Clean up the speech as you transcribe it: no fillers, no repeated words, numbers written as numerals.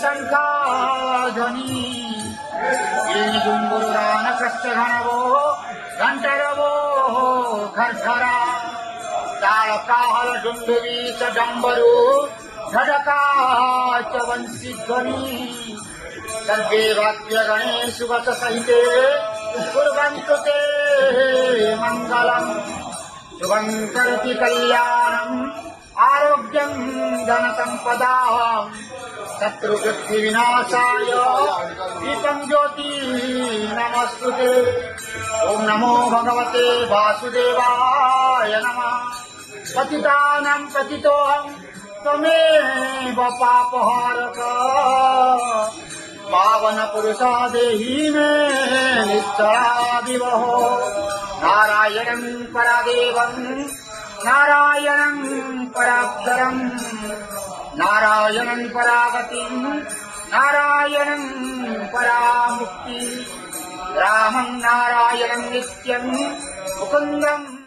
शंखाध्वनि जुंबुरुदान कष्टघनवो घंटरवो घरघरा तालकाहल डुंडुरी च डंबरू झडका च वंशीध्वनि सर्वे वाद्य गणेशु वच सहिते कुर्वन्तु ते मङ्गलम् शुभं करोति कल्याणम् आरोग्यं धनसम्पदाम् शत्रुवृत्तिविनाशाय दीपं ज्योति नमस्तुते। ॐ नमो भगवते वासुदेवाय नमः। पतितानां पतितोऽहं त्वमेव पापहारक पावन पुरुषा देहि मे निश्चलादिवहो। नारायणं परादेवं नारायणं पराक्षरं नारायणं परागतिं नारायणं परामुक्ति रामं नारायणं नित्यं मुकुन्दं